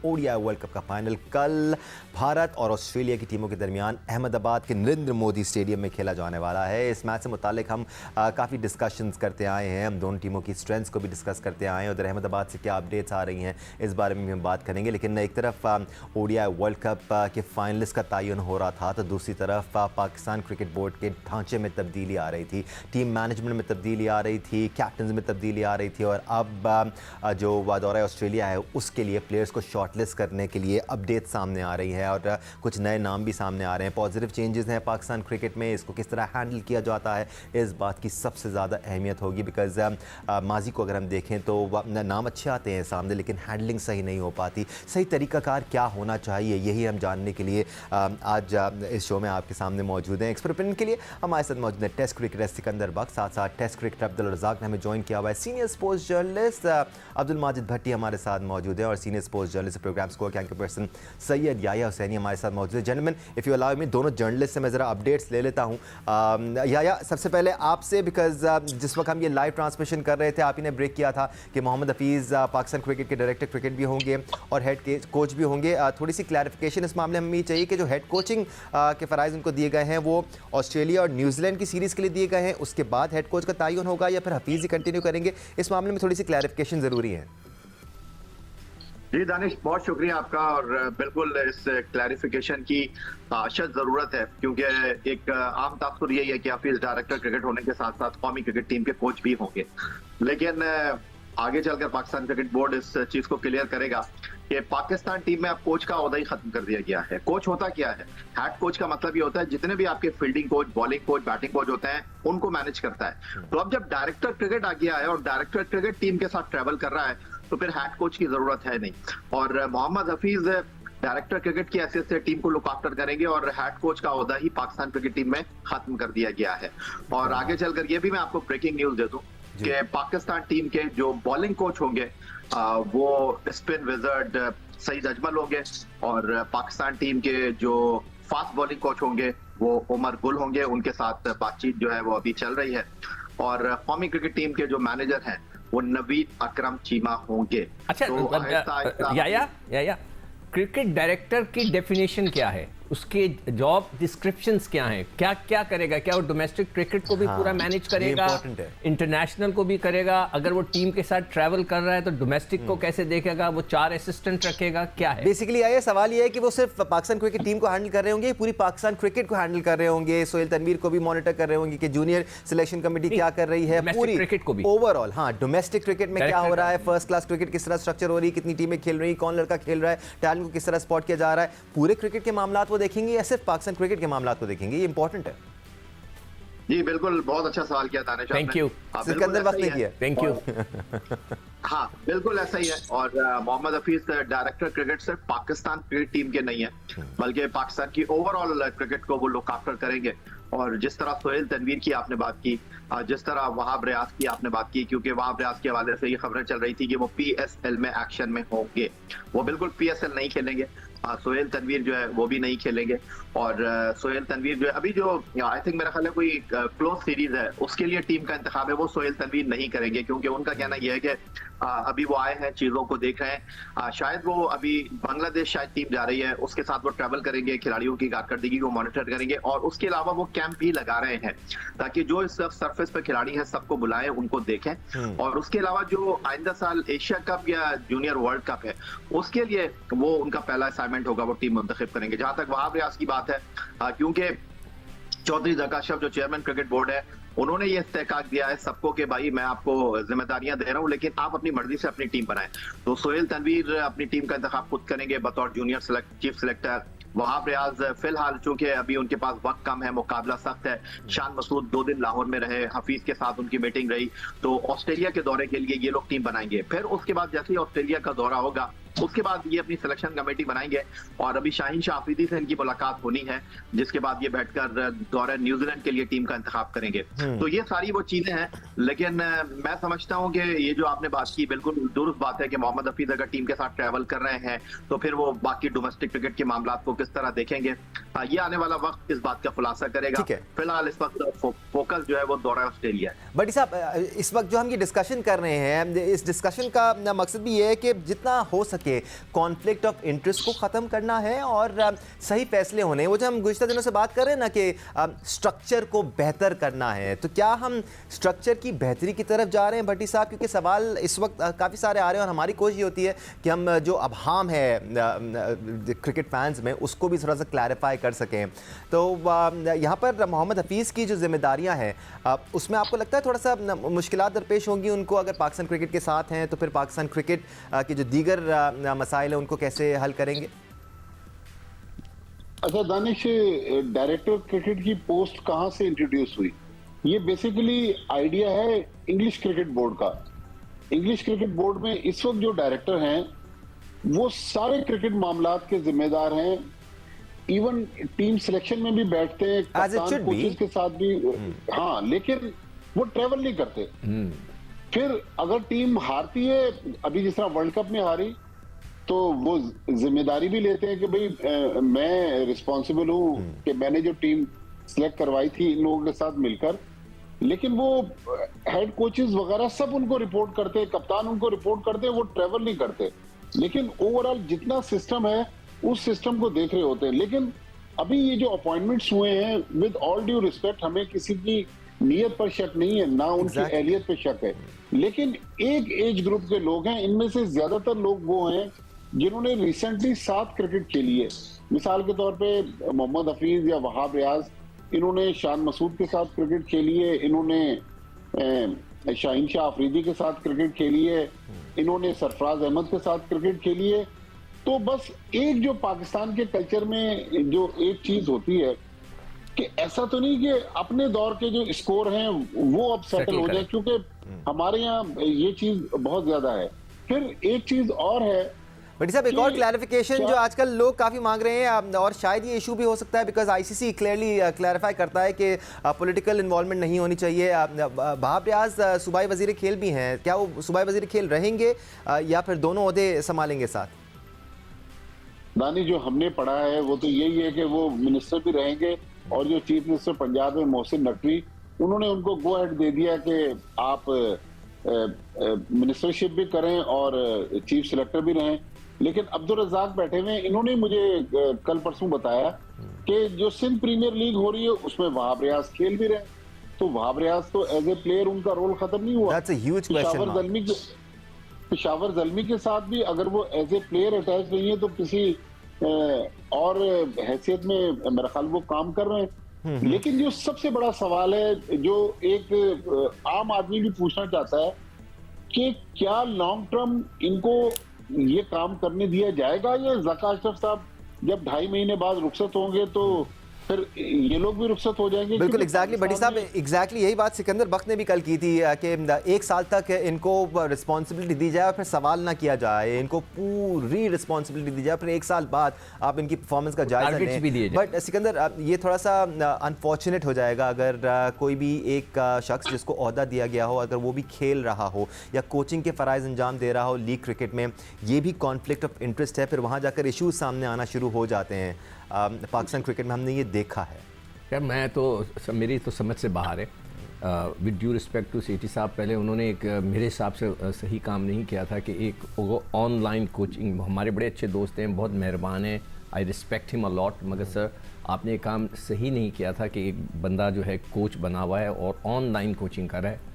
ODI world cup का final कल भारत और ऑस्ट्रेलिया की टीमों के दरमियान अहमदाबाद के नरेंद्र मोदी स्टेडियम में खेला जाने वाला है। इस मैच से मुतालिक हम काफ़ी डिस्कशंस करते आए हैं, हम दोनों टीमों की स्ट्रेंथ्स को भी डिस्कस करते आए हैं। उधर अहमदाबाद से क्या अपडेट्स आ रही हैं इस बारे में भी हम बात करेंगे। लेकिन एक तरफ ओडीआई वर्ल्ड कप के फाइनलिस्ट का तयन हो रहा था तो दूसरी तरफ पाकिस्तान क्रिकेट बोर्ड के ढांचे में तब्दीली आ रही थी, टीम मैनेजमेंट में तब्दीली आ रही थी, कैप्टन में तब्दीली आ रही थी और अब जो दौरा ऑस्ट्रेलिया है उसके लिए प्लेयर्स को शॉर्टलिस्ट करने के लिए अपडेट सामने आ रही है और कुछ नए नाम भी सामने आ रहे हैं। पॉजिटिव चेंजेस हैं पाकिस्तान क्रिकेट में, इसको किस तरह हैंडल किया जाता है इस बात की सबसे ज़्यादा अहमियत होगी। बिकॉज माजी को अगर हम देखें तो नाम अच्छे आते हैं सामने लेकिन हैंडलिंग सही नहीं हो पाती। सही तरीकाकार क्या होना चाहिए यही हम जानने के लिए आज इस शो में आपके सामने मौजूद हैं। एक्सपर्ट ओपिनियन के लिए हमारे साथ मौजूद है टेस्ट क्रिकेटर सिकंदर बख्श, साथ साथ टेस्ट क्रिकेटर अब्दुल रज़ाक ने हमें ज्वाइन किया हुआ है। Senior sports journalist Abdul Majid Bhatti हमारे साथ मौजूद है और सीनियर स्पोर्ट्स जर्नलिस्ट प्रोग्राम्स को एंकर पर्सन सैयद याया हुसैनी हमारे साथ मौजूद है। Gentleman, if you allow me, दोनों जर्नलिस्ट से मैं ज़रा अपडेट्स ले लेता हूँ। याया, सबसे पहले आपसे, बिकॉज जिस वक्त हम ये लाइव ट्रांसमिशन कर रहे थे आप ही ने ब्रेक किया था कि मोहम्मद हफीज़ पाकिस्तान क्रिकेट के डायरेक्टर क्रिकेट भी होंगे और हेड कोच भी होंगे। थोड़ी सी क्लैरिफिकेशन इस मामले में हमें चाहिए कि जो हेड कोचिंग के फ़राइज़ उनको दिए गए हैं वो ऑस्ट्रेलिया और न्यूजीलैंड की सीरीज़ के लिए दिए गए हैं, उसके बाद हेड कोच का तयन होगा या फिर हफीज़ ही कंटिन्यू करेंगे? इस मामले में थोड़ी सी क्लैरिफिकेशन ज़रूरी है। जी दानिश, बहुत शुक्रिया आपका और बिल्कुल इस क्लैरिफिकेशन की अशद ज़रूरत है क्योंकि एक आम तासुर यही है कि हफीज़ डायरेक्टर क्रिकेट होने के साथ साथ कौमी क्रिकेट टीम के कोच भी होंगे, लेकिन आगे चलकर पाकिस्तान क्रिकेट बोर्ड इस चीज़ को क्लियर करेगा कि पाकिस्तान टीम में अब कोच का ओहदा ही खत्म कर दिया गया है। कोच होता क्या है? हेड कोच का मतलब ये होता है जितने भी आपके fielding coach, bowling coach, batting coach होते हैं उनको मैनेज करता है। तो अब जब डायरेक्टर क्रिकेट आ गया है और डायरेक्टर क्रिकेट टीम के साथ ट्रेवल कर रहा है तो फिर हेड कोच की जरूरत है नहीं और मोहम्मद हफीज डायरेक्टर क्रिकेट की हैसियत से टीम को लुक आफ्टर करेंगे और हेड कोच का ओहदा ही पाकिस्तान क्रिकेट टीम में खत्म कर दिया गया है। और आगे चलकर ये भी मैं आपको ब्रेकिंग न्यूज दे दूं कि पाकिस्तान टीम के जो बॉलिंग कोच होंगे वो स्पिन विजर्ड सईद अजमल होंगे और पाकिस्तान टीम के जो फास्ट बॉलिंग कोच होंगे वो उमर गुल होंगे। उनके साथ बातचीत जो है वो अभी चल रही है और कौमी क्रिकेट टीम के जो मैनेजर हैं वो नवीद अकरम चीमा होंगे। अच्छा, तो या क्रिकेट डायरेक्टर की डेफिनेशन क्या है, उसके जॉब डिस्क्रिप्शंस क्या हैं, क्या क्या करेगा? क्या वो डोमेस्टिक क्रिकेट को भी पूरा मैनेज करेगा, इंटरनेशनल को भी करेगा? अगर वो टीम के साथ ट्रैवल कर रहा है तो डोमेस्टिक को कैसे देखेगा? वो 4 असिस्टेंट रखेगा? क्या है बेसिकली? ये सवाल ये है कि वो सिर्फ पाकिस्तान क्रिकेट टीम को हैंडल कर रहे होंगे, पूरी पाकिस्तान क्रिकेट को हैंडल कर रहे होंगे, सोहेल तनवीर को भी मॉनिटर कर रहे होंगे कि जूनियर सिलेक्शन कमेटी क्या कर रही है, पूरी क्रिकेट को भी ओवरऑल। हाँ, डोमेस्टिक क्रिकेट में क्या हो रहा है, फर्स्ट क्लास क्रिकेट किस तरह स्ट्रक्चर हो रही है, कितनी टीमें खेल रही, कौन लड़का खेल रहा है, टैलेंट को किस तरह स्पॉट किया जा रहा है, पूरे क्रिकेट के मामला वो देखेंगे या सिर्फ पाकिस्तान क्रिकेट के मामला को देखेंगे? ये इंपॉर्टेंट है। जी बिल्कुल, बहुत अच्छा सवाल किया दानिश, थैंक यू। सिकंदर वक्त ने किया, थैंक यू। हाँ बिल्कुल ऐसा ही है और मोहम्मद हफीज डायरेक्टर क्रिकेट सिर्फ पाकिस्तान क्रिकेट टीम के नहीं है बल्कि पाकिस्तान की ओवरऑल क्रिकेट को वो लुक आफ्टर करेंगे। और जिस तरह सोहेल तनवीर की आपने बात की, जिस तरह वहाब रियाज की आपने बात की, क्योंकि वहाब रियाज के हवाले से ये खबरें चल रही थी कि वो पीएसएल में एक्शन में होंगे, वो बिल्कुल पीएसएल नहीं खेलेंगे। सोहेल तनवीर जो है वो भी नहीं खेलेंगे और सोहेल तनवीर जो है अभी जो आई थिंक मेरा ख्याल है कोई क्लोज सीरीज है उसके लिए टीम का इंतखाब है वो सोहेल तनवीर नहीं करेंगे क्योंकि उनका कहना यह है कि अभी वो आए हैं, चीजों को देख रहे हैं, शायद वो अभी बांग्लादेश शायद टीम जा रही है उसके साथ वो ट्रैवल करेंगे, खिलाड़ियों की कारकर्दगी को मॉनिटर करेंगे और उसके अलावा वो कैंप भी लगा रहे हैं ताकि जो इस सरफेस पे खिलाड़ी हैं सबको बुलाएं, उनको देखें। और उसके अलावा जो आइंदा साल एशिया कप या जूनियर वर्ल्ड कप है उसके लिए वो उनका पहला असाइनमेंट होगा, वो टीम मुंतखब करेंगे। जहां तक वहाब रियाज की बात है, क्योंकि चौधरी जका अशरफ जो चेयरमैन क्रिकेट बोर्ड है उन्होंने ये इस्तेहकाक दिया है सबको कि भाई मैं आपको जिम्मेदारियां दे रहा हूं लेकिन आप अपनी मर्जी से अपनी टीम बनाएं। तो सोहेल तनवीर अपनी टीम का इंतखाब खुद करेंगे बतौर junior chief selector. Wahab Riaz फिलहाल चूंकि अभी उनके पास वक्त कम है, मुकाबला सख्त है, शान मसूद 2 दिन लाहौर में रहे, हफीज के साथ उनकी मीटिंग रही, तो ऑस्ट्रेलिया के दौरे के लिए ये लोग टीम बनाएंगे। फिर उसके बाद जैसे ही ऑस्ट्रेलिया का दौरा होगा उसके बाद ये अपनी सिलेक्शन कमेटी बनाएंगे और अभी शाहीन शाह अफरीदी से इनकी मुलाकात होनी है जिसके बाद ये बैठकर दौरे न्यूजीलैंड के लिए टीम का इंतखाब करेंगे। तो ये सारी वो चीजें हैं, लेकिन मैं समझता हूं कि ये जो आपने बात की बिल्कुल दुरुस्त बात है कि मोहम्मद हफीज अगर टीम के साथ ट्रैवल कर रहे हैं तो फिर वो बाकी डोमेस्टिक क्रिकेट के मामला को किस तरह देखेंगे, ये आने वाला वक्त इस बात का खुलासा करेगा। फिलहाल इस वक्त फोकस जो है वो दौरा ऑस्ट्रेलिया है। बड़ी साहब, इस वक्त जो हम ये डिस्कशन कर रहे हैं, इस डिस्कशन का मकसद भी ये है कि जितना हो सके कि कॉन्फ्लिक्ट ऑफ इंटरेस्ट को ख़त्म करना है और सही फैसले होने हैं। वो जो हम गुज़िश्ता दिनों से बात कर रहे हैं ना कि स्ट्रक्चर को बेहतर करना है, तो क्या हम स्ट्रक्चर की बेहतरी की तरफ जा रहे हैं भट्टी साहब? क्योंकि सवाल इस वक्त काफ़ी सारे आ रहे हैं और हमारी कोशिश होती है कि हम जो अबहाम है क्रिकेट फैंस में उसको भी थोड़ा सा क्लैरिफाई कर सकें। तो यहाँ पर मोहम्मद हफीज़ की जो जिम्मेदारियाँ हैं उसमें आपको लगता है थोड़ा सा मुश्किलात दरपेश होंगी उनको, अगर पाकिस्तान क्रिकेट के साथ हैं तो फिर पाकिस्तान क्रिकेट के जो दीगर मसाइल हैं उनको कैसे हल करेंगे? अच्छा दानिश, डायरेक्टर क्रिकेट की पोस्ट कहां से इंट्रोड्यूस हुई? ये बेसिकली आइडिया है इंग्लिश क्रिकेट बोर्ड का। इंग्लिश क्रिकेट बोर्ड में इस वक्त जो डायरेक्टर हैं वो सारे क्रिकेट मामलात के जिम्मेदार हैं, इवन टीम सिलेक्शन में भी बैठते हैं, कप्तान कोचेस के साथ भी। हाँ, लेकिन वो ट्रेवल नहीं करते। फिर अगर टीम हारती है, अभी जिस तरह वर्ल्ड कप में हारी, तो वो जिम्मेदारी भी लेते हैं कि भाई मैं रिस्पॉन्सिबल हूं कि मैंने जो टीम सिलेक्ट करवाई थी इन लोगों के साथ मिलकर। लेकिन वो हेड कोचेस वगैरह सब उनको रिपोर्ट करते हैं, कप्तान उनको रिपोर्ट करते हैं, वो ट्रेवल नहीं करते। लेकिन ओवरऑल जितना सिस्टम है उस सिस्टम को देख रहे होते हैं। लेकिन अभी ये जो अपॉइंटमेंट्स हुए हैं, विद ऑल ड्यू रिस्पेक्ट, हमें किसी की नीयत पर शक नहीं है, ना उनकी एहलियत पर शक है। लेकिन एक एज ग्रुप के लोग हैं, इनमें से ज्यादातर लोग वो हैं जिन्होंने रिसेंटली साथ क्रिकेट खेली है। मिसाल के तौर पे मोहम्मद हफीज या वहाब रियाज, इन्होंने शान मसूद के साथ क्रिकेट खेली है, इन्होंने शाहीन शाह अफरीदी के साथ क्रिकेट खेली है, इन्होंने सरफराज अहमद के साथ क्रिकेट खेली है। तो बस एक जो पाकिस्तान के कल्चर में जो एक चीज होती है कि ऐसा तो नहीं कि अपने दौर के जो स्कोर हैं वो अब सेटल हो जाए, क्योंकि हमारे यहाँ ये चीज बहुत ज्यादा है। फिर एक चीज और है भट्टी साहब, एक और क्लैरिफिकेशन जो आजकल लोग काफ़ी मांग रहे हैं, और शायद ये इशू भी हो सकता है बिकॉज आईसीसी क्लियरली क्लैरिफाई करता है कि पॉलिटिकल इन्वॉल्वमेंट नहीं होनी चाहिए। वहाब रियाज सूबाई वजीर खेल भी हैं, क्या वो सूबाई वजीर खेल रहेंगे या फिर दोनों ओहदे संभालेंगे साथ? दानी, जो हमने पढ़ा है वो तो यही है कि वो मिनिस्टर भी रहेंगे, और जो चीफ मिनिस्टर पंजाब में मोहसिन नकवी, उन्होंने उनको गो हेड दे दिया कि आप मिनिस्टरशिप भी करें और चीफ सिलेक्टर भी रहें। लेकिन अब्दुल रज़ाक बैठे हुए, इन्होंने मुझे कल परसों बताया कि जो सिंध प्रीमियर लीग हो रही है उसमें वहाब रियाज खेल भी रहे। तो वहाब रियाज तो एज ए प्लेयर उनका रोल खत्म नहीं हुआ। पेशावर ज़ल्मी के साथ भी अगर वो एज ए प्लेयर अटैच नहीं है तो किसी और हैसियत में मेरा ख्याल वो काम कर रहे हैं। लेकिन जो सबसे बड़ा सवाल है, जो एक आम आदमी भी पूछना चाहता है कि क्या लॉन्ग टर्म इनको ये काम करने दिया जाएगा, या ज़का अशरफ साहब जब 2.5 महीने बाद रुखसत होंगे तो फिर ये लोग भी रुखसत हो जाएंगे? बिल्कुल एग्जैक्टली भट्टी साहब, एग्जैक्टली यही बात सिकंदर बख्त ने भी कल की थी कि 1 साल तक इनको रिस्पॉन्सिबिलिटी दी जाए और फिर सवाल ना किया जाए, इनको पूरी रिस्पॉन्सिबिलिटी दी जाए, फिर 1 साल बाद आप इनकी परफॉर्मेंस का जायजा लें। बट सिकंदर, ये थोड़ा सा अनफॉर्चुनेट हो जाएगा अगर कोई भी एक शख्स जिसको ओहदा दिया गया हो, अगर वो भी खेल रहा हो या कोचिंग के फ़राइज़ अंजाम दे रहा हो लीग क्रिकेट में, ये भी कॉन्फ्लिक्ट ऑफ इंटरेस्ट है, फिर वहाँ जाकर इशूज़ सामने आना शुरू हो जाते हैं। पाकिस्तान क्रिकेट में हमने ये देखा है। यार मैं तो मेरी तो समझ से बाहर है। विद ड्यू रिस्पेक्ट टू सेठी साहब, पहले उन्होंने एक मेरे हिसाब से सही काम नहीं किया था कि एक ऑनलाइन कोचिंग, हमारे बड़े अच्छे दोस्त हैं, बहुत मेहरबान हैं, I respect him a lot, मगर सर आपने एक काम सही नहीं किया था कि एक बंदा जो है कोच बना हुआ है और ऑनलाइन कोचिंग कर रहा है।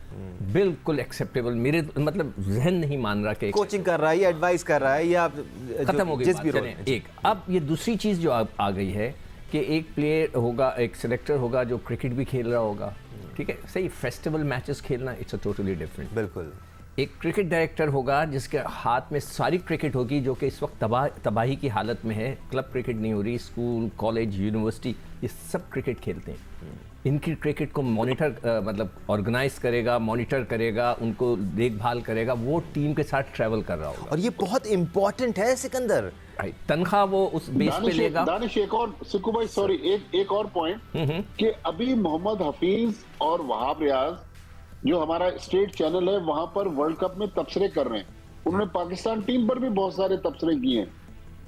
बिल्कुल एक्सेप्टेबल, मेरे मतलब जहन नहीं मान रहा कि कोचिंग कर रहा है या एडवाइस कर रहा है या खत्म हो गई जिस भी एक। अब ये दूसरी चीज़ जो आ गई है कि एक प्लेयर होगा, एक सिलेक्टर होगा जो क्रिकेट भी खेल रहा होगा, ठीक है, सही, फेस्टिवल मैचेस खेलना इट्स अ टोटली डिफरेंट। बिल्कुल। एक क्रिकेट डायरेक्टर होगा जिसके हाथ में सारी क्रिकेट होगी, जो कि इस वक्त तबाही की हालत में है। क्लब क्रिकेट नहीं हो रही, स्कूल, कॉलेज, यूनिवर्सिटी, ये सब क्रिकेट खेलते हैं। इनकी क्रिकेट को मॉनिटर मतलब ऑर्गेनाइज करेगा, मॉनिटर करेगा, उनको देखभाल करेगा, वो टीम के साथ ट्रैवल कर रहा होगा। और ये बहुत इंपॉर्टेंट है सिकंदर, तनख्वाह वो उस बेस पे लेगा। दानिश, एक और सिक्कू भाई, सॉरी, एक और पॉइंट कि अभी मोहम्मद हफीज और वहाब रियाज, जो हमारा स्टेट चैनल है, वहां पर वर्ल्ड कप में तबसरे कर रहे हैं। उन्होंने पाकिस्तान टीम पर भी बहुत सारे तबसरे किए हैं,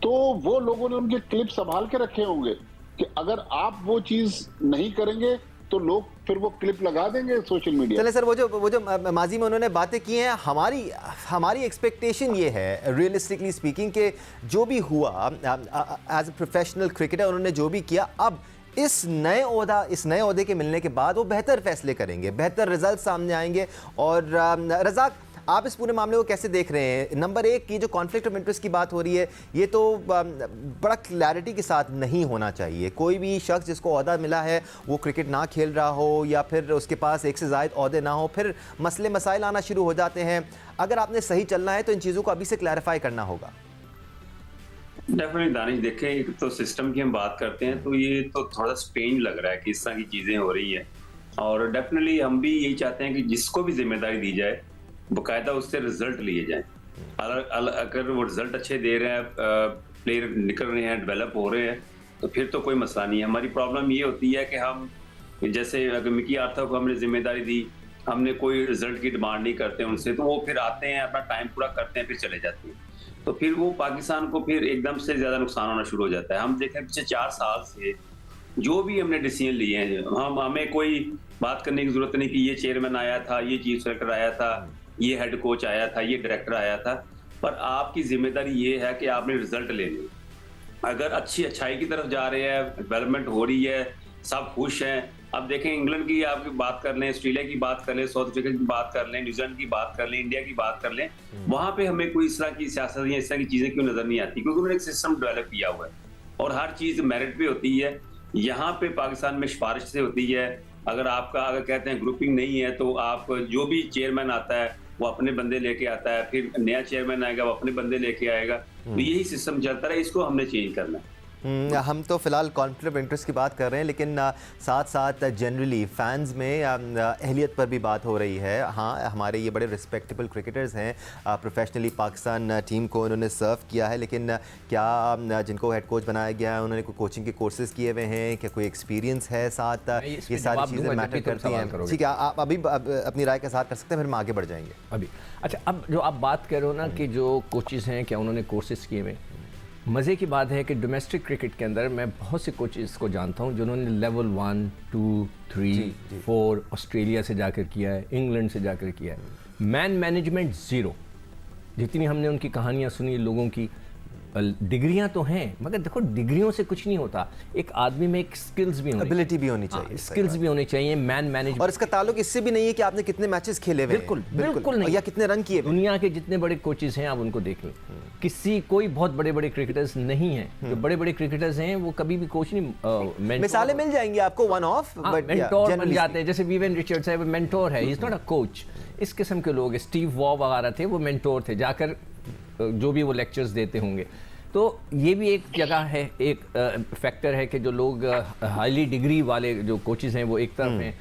तो वो लोगों ने उनके क्लिप संभाल के रखे होंगे कि अगर आप वो चीज नहीं करेंगे तो लोग फिर वो क्लिप लगा देंगे सोशल मीडिया। चले सर, वो जो माजी में उन्होंने बातें की हैं, हमारी एक्सपेक्टेशन ये है रियलिस्टिकली स्पीकिंग कि जो भी हुआ एज ए प्रोफेशनल क्रिकेटर उन्होंने जो भी किया, अब इस नए ओहदे के मिलने के बाद वो बेहतर फैसले करेंगे, बेहतर रिजल्ट सामने आएंगे। और रज़ाक, आप इस पूरे मामले को कैसे देख रहे हैं? नंबर एक की जो कॉन्फ्लिक्ट ऑफ इंटरेस्ट की बात हो रही है, ये तो बड़ा क्लैरिटी के साथ नहीं होना चाहिए। कोई भी शख्स जिसको ओहदा मिला है वो क्रिकेट ना खेल रहा हो या फिर उसके पास एक से ज़ायद ओहदे ना हो, फिर मसले मसाइल आना शुरू हो जाते हैं। अगर आपने सही चलना है तो इन चीज़ों को अभी से क्लैरिफाई करना होगा। डेफिनेटली दानिश, देखें, एक तो सिस्टम की हम बात करते हैं तो ये तो थोड़ा स्ट्रेंज लग रहा है कि इस तरह की चीज़ें हो रही हैं। और डेफिनेटली हम भी यही चाहते हैं कि जिसको भी जिम्मेदारी दी जाए बाकायदा उससे रिजल्ट लिए जाए। अगर वो रिजल्ट अच्छे दे रहे हैं, प्लेयर निकल रहे हैं, डेवलप हो रहे हैं, तो फिर तो कोई मसला नहीं है। हमारी प्रॉब्लम ये होती है कि हम जैसे अगर मिकी आर्थर को हमने जिम्मेदारी दी, हमने कोई रिजल्ट की डिमांड नहीं करते उनसे, तो वो फिर आते हैं, अपना टाइम पूरा करते हैं, फिर चले जाते हैं। तो फिर वो पाकिस्तान को फिर एकदम से ज़्यादा नुकसान होना शुरू हो जाता है। हम देखें पिछले 4 साल से जो भी हमने डिसीजन लिए हैं, हमें कोई बात करने की जरूरत नहीं कि ये चेयरमैन आया था, ये चीफ सेलेक्टर आया था, ये हेड कोच आया था, ये डायरेक्टर आया था, पर आपकी जिम्मेदारी ये है कि आपने रिजल्ट लेने। अगर अच्छाई की तरफ जा रहे हैं, डेवलपमेंट हो रही है, सब खुश हैं। अब देखें, इंग्लैंड की आप बात कर लें, ऑस्ट्रेलिया की बात कर लें, साउथ अफ्रीका की बात कर लें, न्यूजीलैंड की बात कर लें, इंडिया की बात कर लें, वहां पे हमें कोई इस तरह की सियासत या इस तरह की चीजें क्यों नजर नहीं आती? क्योंकि उन्होंने एक सिस्टम डेवलप किया हुआ है और हर चीज मेरिट पे होती है। यहाँ पे पाकिस्तान में सिफारिश से होती है। अगर कहते हैं ग्रुपिंग नहीं है, तो आप जो भी चेयरमैन आता है वो अपने बंदे लेके आता है, फिर नया चेयरमैन आएगा वो अपने बंदे लेके आएगा। तो यही सिस्टम चलता है, इसको हमने चेंज करना है। हम तो फ़िलहाल कॉन्फ्लिक्ट ऑफ इंटरेस्ट की बात कर रहे हैं, लेकिन साथ साथ जनरली फैंस में अहलियत पर भी बात हो रही है। हाँ, हमारे ये बड़े रिस्पेक्टेबल क्रिकेटर्स हैं, प्रोफेशनली पाकिस्तान टीम को उन्होंने सर्व किया है, लेकिन क्या जिनको हेड कोच बनाया गया है उन्होंने कोई कोचिंग के कोर्सेज किए हुए हैं? क्या कोई एक्सपीरियंस है साथ? ये सारी चीज़ें मैटर करती हैं। ठीक है, आप अभी अपनी राय के साथ कर सकते हैं, फिर हम आगे बढ़ जाएंगे अभी। अच्छा, अब जो आप बात कर रहे हो ना कि जो कोचेज़ हैं क्या उन्होंने कोर्सेज किए हुए, मज़े की बात है कि डोमेस्टिक क्रिकेट के अंदर मैं बहुत से कोचेस को जानता हूं जिन्होंने लेवल 1, 2, 3, 4 ऑस्ट्रेलिया से जाकर किया है, इंग्लैंड से जाकर किया है। Man management zero. जितनी हमने उनकी कहानियां सुनी लोगों की, डिग्रियां तो हैं मगर देखो डिग्रियों से कुछ नहीं होता। एक आदमी में एक स्किल्स भी होनी, एबिलिटी भी होनी चाहिए, स्किल्स भी होनी चाहिए, मैन मैनेजमेंट। और इसका ताल्लुक इससे भी नहीं है कि आपने कितने मैचेस खेले हुए हैं। बिल्कुल नहीं, या कितने रन किए। दुनिया के जितने बड़े कोचेस हैं आप उनको देख लें, कोई बहुत बड़े बड़े क्रिकेटर्स नहीं हैं। जो बड़े बड़े क्रिकेटर्स हैं वो कभी भी कोच नहीं, मिसालें मिल जाएंगी आपको वन ऑफ, बट मेंटोर बन जाते हैं। जैसे वीवेन रिचर्ड्स है, वो मेंटोर है, he is not a coach. इस किस्म के लोग, स्टीव वॉ वगैरह थे, वो मेंटोर थे, जाकर जो भी वो लेक्चर्स देते होंगे। तो ये भी एक जगह है, एक फैक्टर है कि जो लोग हाईली डिग्री वाले जो कोचेस हैं वो एक तरफ हैं,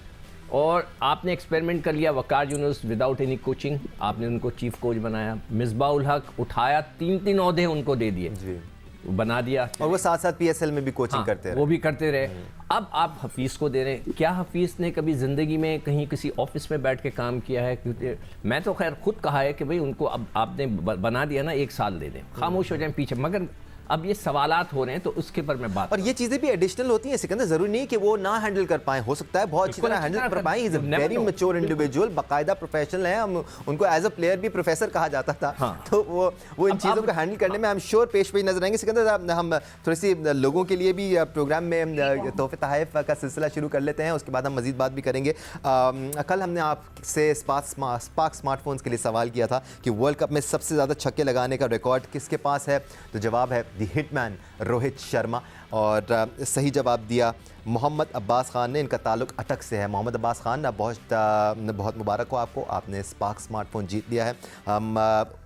और आपने एक्सपेरिमेंट कर लिया। वकार यूनुस विदाउट एनी कोचिंग, आपने उनको चीफ कोच बनाया। मिसबाह उल हक उठाया, 3 ओहदे उनको दे दिए, बना दिया, और वो साथ साथ पीएसएल में भी कोचिंग करते रहे, वो भी करते रहे। अब आप हफीज़ को दे रहे हैं। क्या हफीज़ ने कभी ज़िंदगी में कहीं किसी ऑफिस में बैठ के काम किया है? क्योंकि मैं तो खैर खुद कहा है कि भाई उनको अब आपने बना दिया ना, 1 साल दे दें, खामोश हो जाएं पीछे। मगर अब ये सवालात हो रहे हैं तो उसके पर मैं बात, और ये चीजें भी एडिशनल होती हैं सिकंदर, जरूरी नहीं कि वो ना हैंडल कर पाए, हो सकता है बहुत अच्छी तरह हैंडल कर पाए। Is a very mature individual, बाकायदा प्रोफेशनल है। हम उनको एज अ प्लेयर भी प्रोफेसर कहा जाता था। हाँ। तो वो इन चीज़ों को हैंडल करने में आई एम श्योर पेश नजर आएंगे। सिकंदर, हम थोड़ी सी लोगों के लिए भी प्रोग्राम में तोहफे तहफ़ का सिलसिला शुरू कर लेते हैं, उसके बाद हम मजीद बात भी करेंगे। कल हमने आपसे स्पार्क स्मार्टफोन्स के लिए सवाल किया था कि वर्ल्ड कप में सबसे ज़्यादा छक्के लगाने का रिकॉर्ड किसके पास है, तो जवाब है द हिटमैन रोहित शर्मा, और सही जवाब दिया मोहम्मद अब्बास खान ने। इनका ताल्लुक अटक से है। मोहम्मद अब्बास खान, बहुत मुबारक हो आपको, आपने स्पार्क स्मार्टफोन जीत लिया है। हम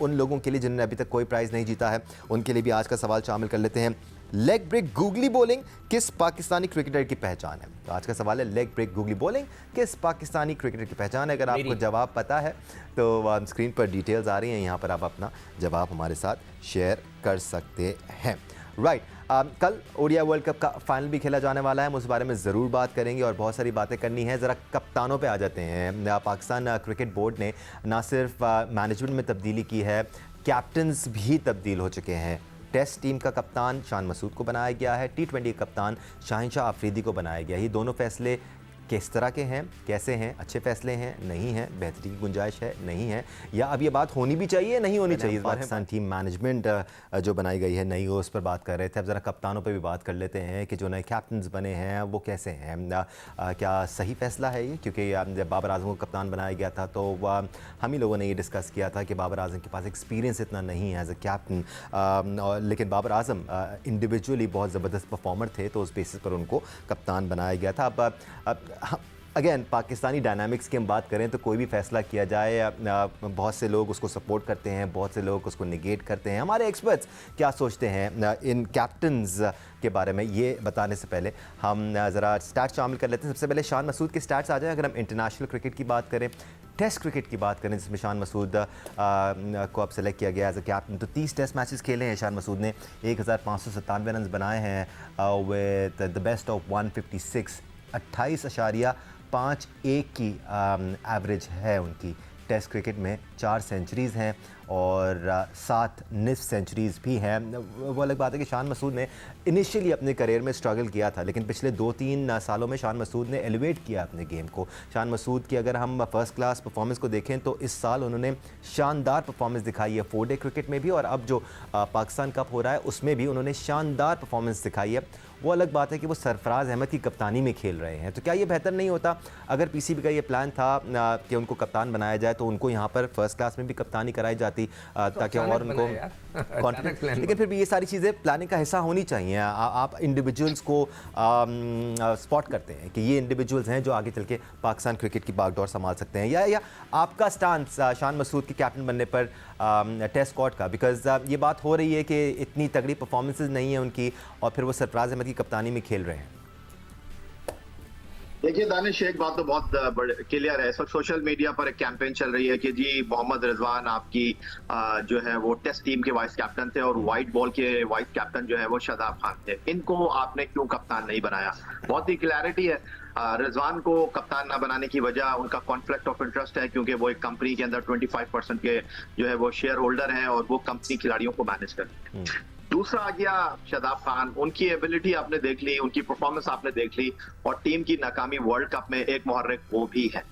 उन लोगों के लिए जिन्होंने अभी तक कोई प्राइज़ नहीं जीता है उनके लिए भी आज का सवाल शामिल कर लेते हैं। लेग ब्रेक गूगली बॉलिंग किस पाकिस्तानी क्रिकेटर की पहचान है? तो आज का सवाल है, लेग ब्रेक गूगली बॉलिंग किस पाकिस्तानी क्रिकेटर की पहचान है? अगर आपको जवाब पता है तो स्क्रीन पर डिटेल्स आ रही हैं, यहाँ पर आप अपना जवाब हमारे साथ शेयर कर सकते हैं। राइट, कल ओडीआई वर्ल्ड कप का फाइनल भी खेला जाने वाला है, हम उस बारे में ज़रूर बात करेंगे और बहुत सारी बातें करनी है। ज़रा कप्तानों पे आ जाते हैं। पाकिस्तान क्रिकेट बोर्ड ने ना सिर्फ मैनेजमेंट में तब्दीली की है, कैप्टन्स भी तब्दील हो चुके हैं। टेस्ट टीम का कप्तान शान मसूद को बनाया गया है, T20 कप्तान शाहिन शाह अफरीदी को बनाया गया। ये दोनों फैसले किस तरह के हैं, कैसे हैं, अच्छे फैसले हैं, नहीं हैं, बेहतरी की गुंजाइश है, नहीं है, या अब ये बात होनी भी चाहिए, नहीं होनी चाहिए। पाकिस्तान टीम मैनेजमेंट जो बनाई गई है नई, उस पर बात कर रहे थे। अब ज़रा कप्तानों पर भी बात कर लेते हैं कि जो नए कैप्टन बने हैं वो कैसे हैं, क्या सही फैसला है ये? क्योंकि जब बाबर आजम को कप्तान बनाया गया था तो हम ही लोगों ने ये डिस्कस किया था कि बाबर आजम के पास एक्सपीरियंस इतना नहीं है एज अ कैप्टन, लेकिन बाबर आजम इंडिविजुअली बहुत ज़बरदस्त परफॉर्मर थे, तो उस बेसिस पर उनको कप्तान बनाया गया था। अब अगेन पाकिस्तानी डायनामिक्स की हम बात करें तो कोई भी फैसला किया जाए, बहुत से लोग उसको सपोर्ट करते हैं, बहुत से लोग उसको निगेट करते हैं। हमारे एक्सपर्ट्स क्या सोचते हैं इन कैप्टन्स के बारे में, ये बताने से पहले हम ज़रा स्टैट्स शामिल कर लेते हैं। सबसे पहले शान मसूद के स्टैट्स आ जाए। अगर हम इंटरनेशनल क्रिकेट की बात करें, टेस्ट क्रिकेट की बात करें, जिसमें शान मसूद को अब सेलेक्ट किया गया एज अ कैप्टन, तो 30 टेस्ट मैचेस खेले हैं शान मसूद ने, 1597 रन बनाए हैं विद द बेस्ट ऑफ 156, 28.51 की एवरेज है उनकी टेस्ट क्रिकेट में। 4 सेंचुरीज़ हैं और 7 निस्फ सेंचुरीज़ भी हैं। वो अलग बात है कि शान मसूद ने इनिशियली अपने करियर में स्ट्रगल किया था, लेकिन पिछले 2-3 सालों में शान मसूद ने एलिवेट किया अपने गेम को। शान मसूद की अगर हम फर्स्ट क्लास परफॉर्मेंस को देखें तो इस साल उन्होंने शानदार परफॉर्मेंस दिखाई है 4 डे क्रिकेट में भी, और अब जो पाकिस्तान कप हो रहा है उसमें भी उन्होंने शानदार परफॉर्मेंस दिखाई है। वो अलग बात है कि वो सरफराज अहमद की कप्तानी में खेल रहे हैं, तो क्या ये बेहतर नहीं होता अगर पीसीबी का ये प्लान था कि उनको कप्तान बनाया जाए तो उनको यहाँ पर फर्स्ट क्लास में भी कप्तानी कराई जाती, ताकि और उनको कॉन्फिडेंस। लेकिन फिर भी ये सारी चीज़ें प्लानिंग का हिस्सा होनी चाहिए। आप इंडिविजुअल्स को स्पॉट करते हैं कि ये इंडिविजुअल्स हैं जो आगे चल के पाकिस्तान क्रिकेट की बागडोर संभाल सकते हैं, या आपका स्टांस शान मसूद के कैप्टन बनने पर टेस्ट स्क्वाड का, बिकॉज ये बात हो रही है कि इतनी तगड़ी परफॉर्मेंसेज नहीं है उनकी और फिर वो सरफराज अहमद की कप्तानी में खेल रहे हैं। देखिए दानिश, एक बात तो बहुत क्लियर है, इस वक्त सोशल मीडिया पर एक कैंपेन चल रही है कि जी मोहम्मद रिजवान आपकी जो है वो टेस्ट टीम के वाइस कैप्टन थे और व्हाइट बॉल के वाइस कैप्टन जो है वो शादाब खान थे, इनको आपने क्यों कप्तान नहीं बनाया? बहुत ही क्लैरिटी है। रिजवान को कप्तान ना बनाने की वजह उनका कॉन्फ्लिक्ट ऑफ इंटरेस्ट है, क्योंकि वो एक कंपनी के अंदर 25% के जो है वो शेयर होल्डर हैं और वो कंपनी खिलाड़ियों को मैनेज करते हैं। दूसरा आ गया शादाब खान, उनकी एबिलिटी आपने देख ली, उनकी परफॉर्मेंस आपने देख ली, और टीम की नाकामी वर्ल्ड कप में एक मुहर्रिक वो भी है।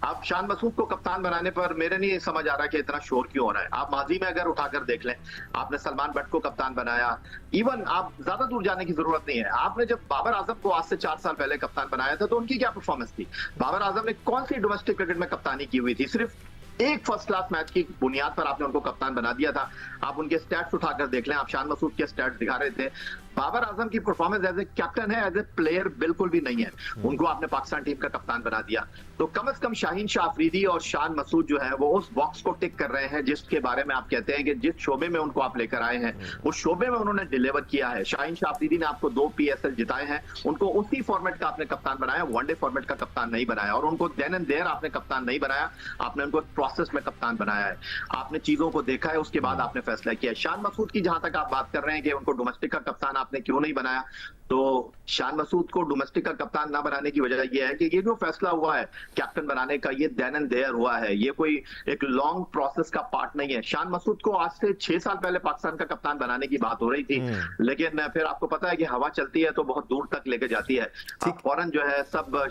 अब शान मसूद को कप्तान बनाने पर मेरे नहीं समझ आ रहा कि इतना शोर क्यों हो रहा है। आप माजी में अगर उठाकर देख लें, आपने सलमान बट को कप्तान बनाया, इवन आप ज्यादा दूर जाने की जरूरत नहीं है, आपने जब बाबर आजम को आज से 4 साल पहले कप्तान बनाया था तो उनकी क्या परफॉर्मेंस थी? बाबर आजम ने कौन सी डोमेस्टिक क्रिकेट में कप्तानी की हुई थी? सिर्फ एक फर्स्ट क्लास मैच की बुनियाद पर आपने उनको कप्तान बना दिया था। आप उनके स्टैट्स उठाकर देख लें, आप शान मसूद के स्टैट्स दिखा रहे थे। बाबर आजम की परफॉर्मेंस एज ए कैप्टन है, एज ए प्लेयर बिल्कुल भी नहीं है। उनको आपने पाकिस्तान टीम का कप्तान बना दिया, तो कम से कम शाहीन शाह अफरीदी और शान मसूद जो है वो उस बॉक्स को टिक कर रहे हैं जिसके बारे में आप कहते हैं कि जिस शोबे में उनको आप लेकर आए हैं उस शोबे में उन्होंने डिलीवर किया है। शाहीन शाह अफरीदी ने आपको 2 PSL जिताए हैं, उनको उसी फॉर्मेट का आपने कप्तान बनाया, वनडे फॉर्मेट का कप्तान नहीं बनाया, और उनको देन एंड देयर आपने कप्तान नहीं बनाया, आपने उनको प्रोसेस में कप्तान बनाया है। आपने चीजों को देखा है, उसके बाद आपने फैसला किया। शान मसूद की जहां तक आप बात कर रहे हैं कि उनको डोमेस्टिक का कप्तान आपने क्यों नहीं बनाया, तो शान मसूद को डोमेस्टिक का कप्तान ना बनाने की वजह यह है कि ये जो फैसला हुआ है कैप्टन बनाने का, ये देन एंड देयर हुआ है, ये कोई एक लॉन्ग प्रोसेस का पार्ट नहीं है। शान मसूद को आज से 6 साल पहले पाकिस्तान का कप्तान बनाने की बात हो रही थी, लेकिन फिर आपको पता है कि हवा चलती है तो बहुत दूर तक लेके जाती है। फौरन जो है सब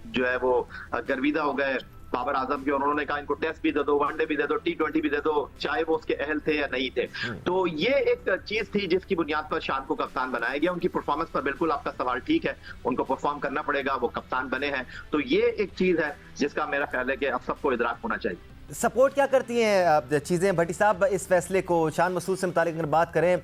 जो है वो गर्विदा हो गए बाबर आजम के, और उन्होंने कहा इनको टेस्ट भी दे दो, वनडे भी दे दो, T20 भी दे दो, चाहे वो उसके अहल थे या नहीं थे। तो ये एक चीज थी जिसकी बुनियाद पर शान को कप्तान बनाया गया। उनकी परफॉर्मेंस पर बिल्कुल आपका सवाल ठीक है, उनको परफॉर्म करना पड़ेगा, वो कप्तान बने हैं, तो ये एक चीज है जिसका मेरा ख्याल है कि अब सबको इदराक होना चाहिए। सपोर्ट क्या करती हैं चीज़ें भट्टी साहब इस फैसले को? शान मसूद से मुतालिक अगर बात करें,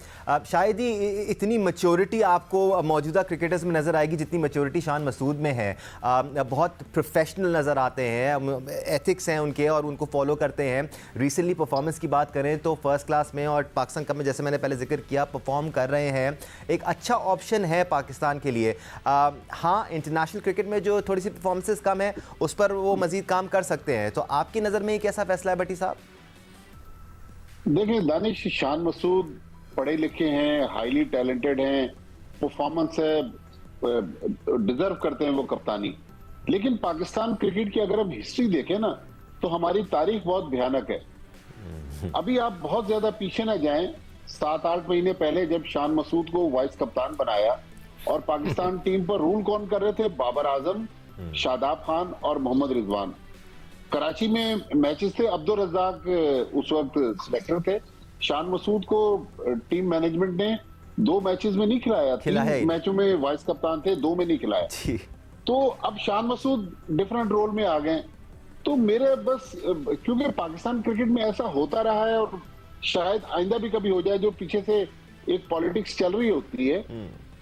शायद ही इतनी मैच्योरिटी आपको मौजूदा क्रिकेटर्स में नज़र आएगी जितनी मैच्योरिटी शान मसूद में है। बहुत प्रोफेशनल नज़र आते हैं, एथिक्स हैं उनके और उनको फॉलो करते हैं। रिसेंटली परफॉर्मेंस की बात करें तो फर्स्ट क्लास में और पाकिस्तान कप में, जैसे मैंने पहले जिक्र किया, परफॉर्म कर रहे हैं, एक अच्छा ऑप्शन है पाकिस्तान के लिए। हाँ, इंटरनेशनल क्रिकेट में जो थोड़ी सी परफॉर्मेंसेस कम है उस पर वो मज़ीद काम कर सकते हैं, तो आपकी नज़र में कैसा फैसला है भट्टी साहब? देखिए दानिश, शान मसूद पढ़े लिखे हैं, हाईली टैलेंटेड हैं, परफॉर्मेंस है, डिजर्व करते हैं वो कप्तानी। लेकिन पाकिस्तान क्रिकेट की अगर हम हिस्ट्री देखें ना तो हमारी तारीख बहुत भयानक है। अभी आप बहुत ज्यादा पीछे ना जाएं, 7-8 महीने पहले जब शान मसूद को वाइस कप्तान बनाया और पाकिस्तान टीम पर रूल कौन कर रहे थे? बाबर आजम शादाब खान और मोहम्मद रिजवान। कराची में मैचेस थे, अब्दुल रज्जाक उस वक्त सिलेक्टर थे। शान मसूद को टीम मैनेजमेंट ने 2 मैचेस में नहीं खिलाया, 3 मैचों में वाइस कप्तान थे, 2 में नहीं खिलाया। तो अब शान मसूद डिफरेंट रोल में आ गए। तो मेरे बस क्योंकि पाकिस्तान क्रिकेट में ऐसा होता रहा है और शायद आइंदा भी कभी हो जाए, जो पीछे से एक पॉलिटिक्स चल रही होती है,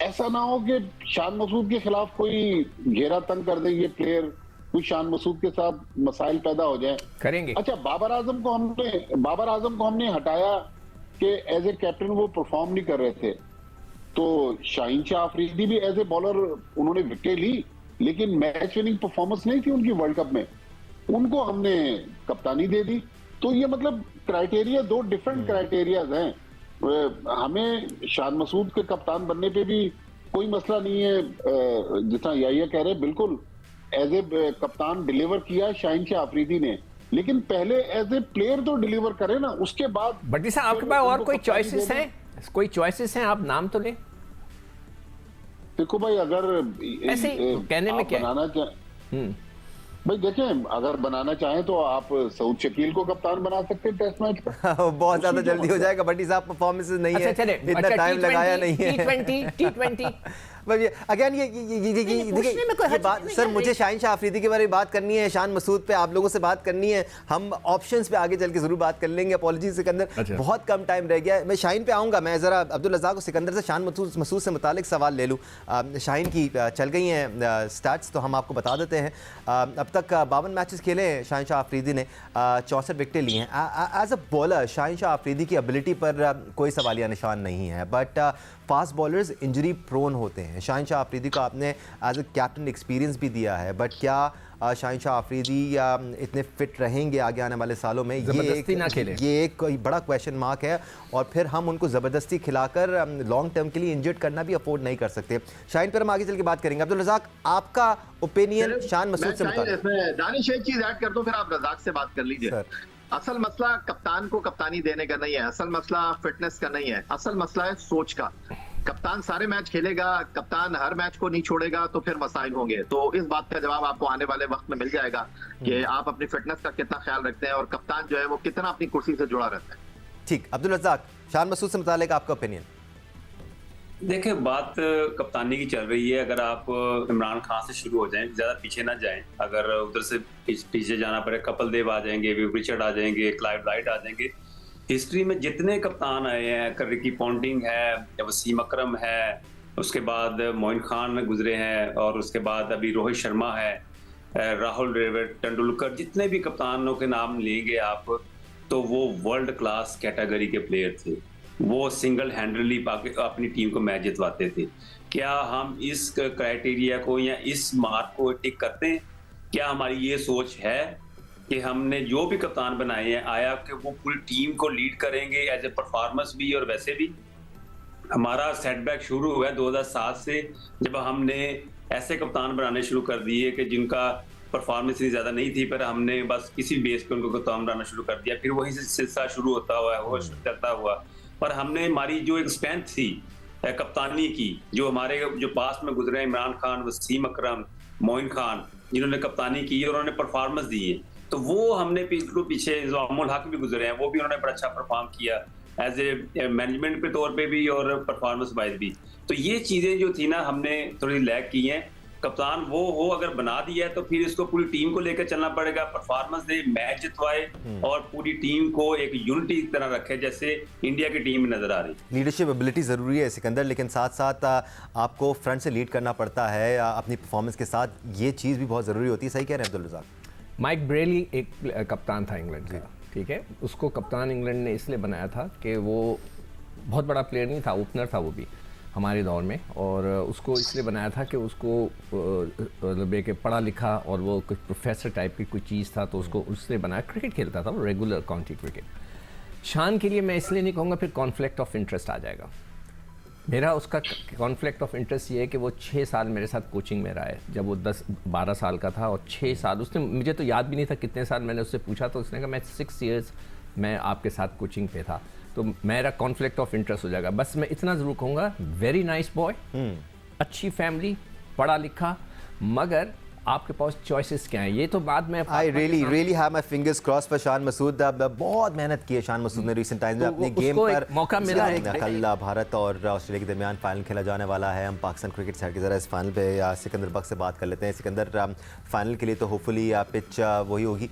ऐसा ना हो कि शान मसूद के खिलाफ कोई घेरा तंग कर देंगे प्लेयर, कोई शान मसूद के साथ मसाइल पैदा हो जाए। करेंगे। अच्छा, बाबर आजम को हमने हटाया कि एज ए कैप्टन वो परफॉर्म नहीं कर रहे थे, तो शाहीन शाह अफरीदी भी एज ए बॉलर उन्होंने विकेट ली, लेकिन मैच विनिंग परफॉर्मेंस नहीं थी उनकी वर्ल्ड कप में, उनको हमने कप्तानी दे दी। तो ये मतलब क्राइटेरिया 2 डिफरेंट क्राइटेरियाज हैं। हमें शान मसूद के कप्तान बनने पे भी कोई मसला नहीं है, जितना याहिया कह रहे हैं, बिल्कुल एज ए कप्तान डिलीवर किया शाहीन शाह अफरीदी ने, लेकिन पहले एज ए प्लेयर तो डिलीवर करे ना, उसके बाद। बट साहब आपके पास और कोई चॉइसेस हैं? कोई चॉइसेस हैं? आप नाम तो लें। देखो भाई, अगर ऐसे कहने में क्या बनाना भाई देखें, अगर बनाना चाहें तो आप सऊद शकील को कप्तान बना सकते हैं टेस्ट मैच पर। बहुत ज्यादा जल्दी हो जाएगा, बट साहब परफॉर्मेंसेस नहीं है, इतना टाइम लगाया नहीं है। T20 अगेन ये बात सर, मुझे शाहीन शाह अफरीदी के बारे में बात करनी है, शान मसूद पे आप लोगों से बात करनी है, हम ऑप्शंस पे आगे चल के जरूर बात कर लेंगे। अपॉलॉजी सिकंदर, बहुत कम टाइम रह गया है, मैं शाहीन पे आऊँगा। मैं ज़रा अब्दुल रज़ाक और सिकंदर से शान मसूद से मुतालिक सवाल ले लूँ। शाहीन की चल गई हैं स्टैट्स, तो हम आपको बता देते हैं। अब तक 52 मैचेस खेले हैं शाहीन शाह अफरीदी ने, 64 विकेटें ली हैं। As a bowler Shaheen Shah Afridi की एबिलिटी पर कोई सवालिया निशान नहीं है, but fast bowlers injury prone होते हैं। शाहीन शाह अफरीदी को आपने एज अ कैप्टन एक्सपीरियंस भी दिया है, बट क्या शाहीन शाह अफरीदी इतने फिट रहेंगे आगे आने वाले सालों में? ये एक कोई बड़ा क्वेश्चन मार्क है, और फिर हम उनको ज़बरदस्ती खिलाकर लॉन्ग टर्म के लिए इंजर्ड करना भी अफोर्ड नहीं कर सकते। शाहीन पर हम आगे चल के बात करेंगे। अब्दुल रज़ाक, आपका ओपिनियन शान मसूद से मुताबिक? दानिश एक चीज ऐड कर दूं, फिर आप रज़ाक से बात कर लीजिए। असल मसला कप्तान को कप्तानी देने का नहीं है, असल मसला फिटनेस का नहीं है, असल मसला है सोच का। कप्तान सारे मैच खेलेगा, कप्तान हर मैच को नहीं छोड़ेगा, तो फिर मसाइल होंगे। तो इस बात का जवाब आपको आने वाले वक्त में मिल जाएगा कि आप अपनी फिटनेस का कितना ख्याल रखते हैं और कप्तान जो है वो कितना अपनी कुर्सी से जुड़ा रहता है। ठीक, अब्दुल रज़ाक, शान मसूद से मुतालिक आपका ओपिनियन? देखिए, बात कप्तानी की चल रही है। अगर आप इमरान खान से शुरू हो जाएं, ज्यादा पीछे ना जाएं, अगर उधर से पीछे जाना पड़े, कपिल देव आ जाएंगे, विव रिचर्ड आ जाएंगे, क्लाइव राइट आ जाएंगे। हिस्ट्री में जितने कप्तान आए हैं, रिकी पॉन्टिंग है, वसीम अकरम है, उसके बाद मोइन खान गुजरे हैं, और उसके बाद अभी रोहित शर्मा है, राहुल द्रविड़, तेंदुलकर, जितने भी कप्तानों के नाम लेंगे आप, तो वो वर्ल्ड क्लास कैटेगरी के प्लेयर थे। वो सिंगल हैंडली अपनी टीम को मैच जितवाते थे। क्या हम इस क्राइटेरिया को या इस मार्क को टिक करते हैं? क्या हमारी ये सोच है कि हमने जो भी कप्तान बनाए हैं, आया कि वो पूरी टीम को लीड करेंगे एज ए परफॉर्मेंस भी और वैसे भी? हमारा सेटबैक शुरू हुआ है 2007 से, जब हमने ऐसे कप्तान बनाने शुरू कर दिए कि जिनका परफॉर्मेंस इतनी ज्यादा नहीं थी, पर हमने बस किसी बेस पे उनको कप्तान बनाना शुरू कर दिया। फिर वहीं से सिलसिला शुरू होता हुआ है, वो चलता हुआ। पर हमने हमारी जो एक स्ट्रेंथ थी कप्तानी की, जो हमारे जो पास में गुजरे, इमरान खान, वसीम अकरम, मोइन खान, जिन्होंने कप्तानी की और उन्होंने परफॉर्मेंस दी है, तो वो हमने पीछे इंज़ामुल हक भी गुजरे हैं, वो भी उन्होंने बड़ा अच्छा परफॉर्म किया एज ए मैनेजमेंट के तौर पे भी और परफॉर्मेंस वाइज भी। तो ये चीजें जो थी ना, हमने थोड़ी लैग की हैं। कप्तान वो हो अगर बना दिया है, तो फिर इसको पूरी टीम को लेकर चलना पड़ेगा, परफॉर्मेंस दे, मैच जितवाए और पूरी टीम को एक यूनिटी की तरह रखे, जैसे इंडिया की टीम में नजर आ रही। लीडरशिप एबिलिटी ज़रूरी है सिकंदर, लेकिन साथ साथ आपको फ्रंट से लीड करना पड़ता है अपनी परफॉर्मेंस के साथ, ये चीज़ भी बहुत ज़रूरी होती है। सही कह रहे हैं अब्दुल रज़ाक? माइक ब्रेली एक कप्तान था इंग्लैंड का, ठीक है। उसको कप्तान इंग्लैंड ने इसलिए बनाया था कि वो बहुत बड़ा प्लेयर नहीं था, ओपनर था वो भी हमारे दौर में, और उसको इसलिए बनाया था कि उसको मतलब एक पढ़ा लिखा और वो कुछ प्रोफेसर टाइप की कोई चीज़ था, तो उसको उसने बनाया। क्रिकेट खेलता था वो, रेगुलर काउंटी क्रिकेट। शान के लिए मैं इसलिए नहीं कहूँगा, फिर कॉन्फ्लिक्ट ऑफ इंटरेस्ट आ जाएगा। मेरा उसका कॉन्फ्लिक्ट ऑफ इंटरेस्ट ये है कि वो 6 साल मेरे साथ कोचिंग में रहा है, जब वो 10-12 साल का था, और 6 साल उसने, मुझे तो याद भी नहीं था कितने साल, मैंने उससे पूछा तो उसने कहा मैं 6 ईयर्स मैं आपके साथ कोचिंग पे था। तो मेरा कॉन्फ्लिक्ट ऑफ इंटरेस्ट हो जाएगा। बस मैं इतना ज़रूर कहूँगा, वेरी नाइस बॉय, अच्छी फैमिली, पढ़ा लिखा, मगर आपके पास चॉइसेस क्या हैं, ये तो बाद में I really have my fingers cross for Shan Masood. बहुत मेहनत की है शान मसूद ने रिसेंट टाइम्स में अपने गेम पर। मौका मिला है। कल भारत और ऑस्ट्रेलिया के दरमियान फाइनल खेला जाने वाला है। हम पाकिस्तान क्रिकेट साइड की ज़रा इस फाइनल पे सिकंदर बख्श से बात कर लेते हैं। सिकंदर, फाइनल के लिए तो होपफुली पिच वही होगी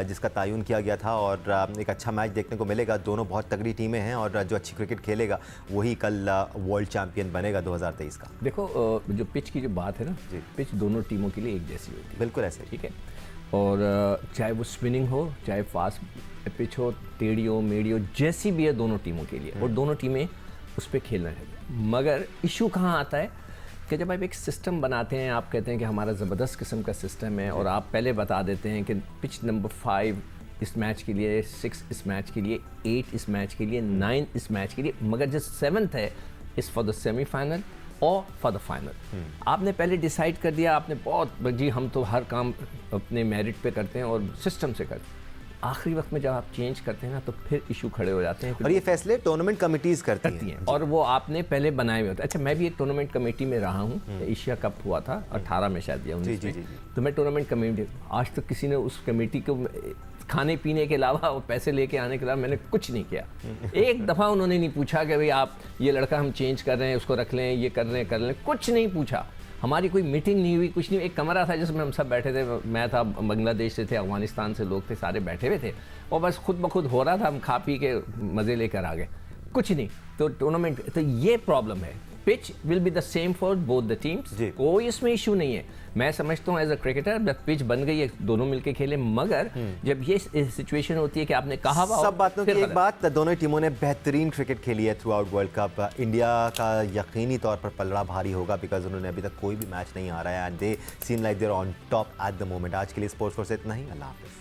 जिसका तयन किया गया था और एक अच्छा मैच देखने को मिलेगा। दोनों बहुत तगड़ी टीमें हैं और जो अच्छी क्रिकेट खेलेगा वही कल वर्ल्ड चैंपियन बनेगा 2023 का। देखो जो पिच की जो बात है ना, पिच दोनों टीमों के लिए एक जैसी होती है, बिल्कुल ऐसे, ठीक है। और चाहे वो स्पिनिंग हो, चाहे फास्ट पिच हो, टेढ़ी हो, मेढ़ी हो, जैसी भी है दोनों टीमों के लिए, और दोनों टीमें उस पर खेलना है। मगर इशू कहाँ आता है कि जब आप एक सिस्टम बनाते हैं, आप कहते हैं कि हमारा ज़बरदस्त किस्म का सिस्टम है, और आप पहले बता देते हैं कि पिच नंबर 5 इस मैच के लिए, 6 इस मैच के लिए, 8 इस मैच के लिए, 9 इस मैच के लिए, मगर जो 7th है इस फॉर द सेमीफाइनल और फॉर द फाइनल। आपने पहले डिसाइड कर दिया, आपने बहुत जी हम तो हर काम अपने मेरिट पे करते हैं और सिस्टम से करते हैं। आखिरी वक्त में जब आप चेंज करते हैं ना, तो फिर इशू खड़े हो जाते हैं और ये फैसले टूर्नामेंट कमिटीज़ करती हैं और वो आपने पहले बनाए हुए होते हैं। अच्छा, मैं भी एक टूर्नामेंट कमेटी में रहा हूँ, एशिया कप हुआ था 18 में शायद, या 19 में, तो मैं टूर्नामेंट कमेटी, आज तक किसी ने उस कमेटी को खाने पीने के अलावा और पैसे लेके आने के अलावा मैंने कुछ नहीं किया। एक दफ़ा उन्होंने नहीं पूछा कि भाई आप ये लड़का हम चेंज कर रहे हैं, उसको रख लें, ये कर लें, कुछ नहीं पूछा। हमारी कोई मीटिंग नहीं हुई, कुछ नहीं। एक कमरा था जिसमें हम सब बैठे थे, मैं था, बांग्लादेश से थे, अफगानिस्तान से लोग थे, सारे बैठे हुए थे, और बस खुद ब खुद हो रहा था, हम खा पी के मज़े लेकर आ गए, कुछ नहीं। तो टूर्नामेंट, तो ये प्रॉब्लम है। Pitch will be the same for both the teams, कोई इसमें इशू नहीं है। मैं समझता हूँ एज अ क्रिकेटर, जब पिच बन गई है दोनों मिलके खेले, मगर जब ये सिचुएशन होती है कि आपने कहा सब बातों की एक बात, दोनों टीमों ने बेहतरीन क्रिकेट खेली है through out world cup. India का यकीनी तौर पर पलड़ा भारी होगा बिकॉज उन्होंने अभी तक कोई भी मैच नहीं हारा है and they seem like they're on top at the moment. आज के लिए स्पोर्ट्स फोर से इतना ही। अल्लाह हाफिज़।